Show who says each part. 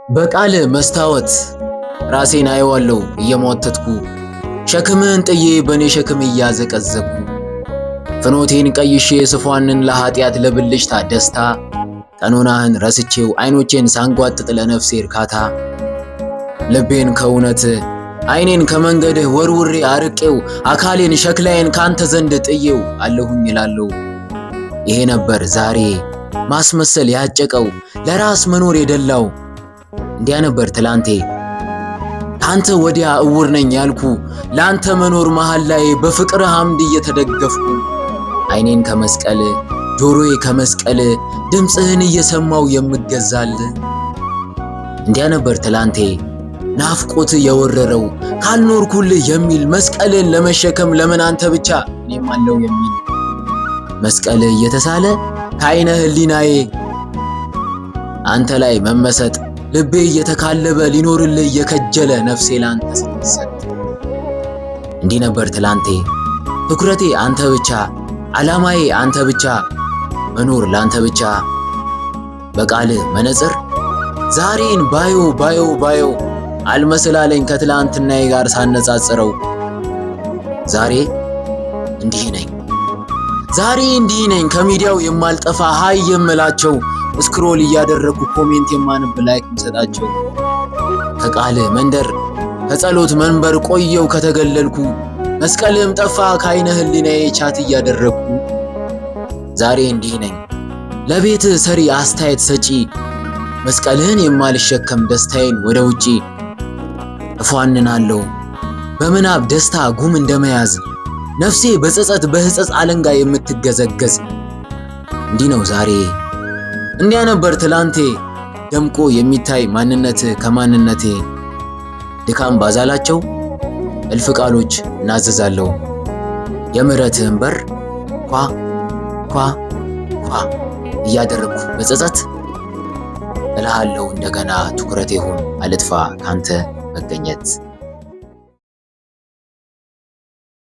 Speaker 1: በቃል መስታወት ራሴን አየዋለሁ እየሟተትኩ ሸክምን ጥዬ በኔ ሸክም እያዘቀዘቅኩ ፍኖቴን ቀይሼ ስፏንን ለኃጢአት ለብልጭታ ደስታ ቀኖናህን ረስቼው አይኖቼን ሳንጓጥጥ ለነፍሴ እርካታ ልቤን ከእውነት አይኔን ከመንገድህ ወርውሬ አርቄው አካሌን ሸክላዬን ካንተ ዘንድ ጥዬው አለሁኝ እላለሁ። ይሄ ነበር ዛሬ ማስመሰል ያጨቀው ለራስ መኖር የደላው። እንዲያ ነበር ትላንቴ ካንተ ወዲያ እውር ነኝ ያልኩ ላንተ መኖር መሃል ላይ በፍቅር አምድ እየተደገፍኩ አይኔን ከመስቀል ጆሮዬ ከመስቀል ድምጽህን እየሰማው የምገዛል። እንዲያ ነበር ትላንቴ ናፍቆት የወረረው ካልኖርኩልህ የሚል መስቀልን ለመሸከም ለምን አንተ ብቻ እኔም አለው የሚል መስቀል እየተሳለ ከአይነ ህሊናዬ አንተ ላይ መመሰጥ ልቤ እየተካለበ ሊኖርልህ እየከጀለ ነፍሴ ላንተ ስትሰጥ። እንዲህ ነበር ትላንቴ ትኩረቴ አንተ ብቻ ዓላማዬ አንተ ብቻ መኖር ላንተ ብቻ። በቃልህ መነጽር ዛሬን ባዮ አልመስላለኝ ከትላንትናዬ ጋር ሳነጻጽረው። ዛሬ እንዲህ ነኝ ከሚዲያው የማልጠፋ ሃይ የምላቸው ስክሮል እያደረኩ ኮሜንት የማንብ ላይክ ምሰጣቸው ከቃልህ መንደር ከጸሎት መንበር ቆየው ከተገለልኩ መስቀልህም ጠፋ ከአይነ ህሊናዬ ቻት እያደረግኩ። ዛሬ እንዲህ ነኝ ለቤትህ ሰሪ አስተያየት ሰጪ መስቀልህን የማልሸከም ደስታዬን ወደ ውጪ እፏንናለሁ በምናብ ደስታ ጉም እንደመያዝ ነፍሴ በጸጸት በህጸጽ አለንጋ የምትገዘገዝ። እንዲህ ነው ዛሬ እንዲያ ነበር ትላንቴ ደምቆ የሚታይ ማንነት ከማንነቴ ድካም ባዛላቸው እልፍ ቃሎች እናዘዛለሁ የምህረትህን በር ኳ እያደረግኩ በጸጸት እልሃለሁ እንደገና ትኩረቴ ሁን አልጥፋ ካንተ መገኘት።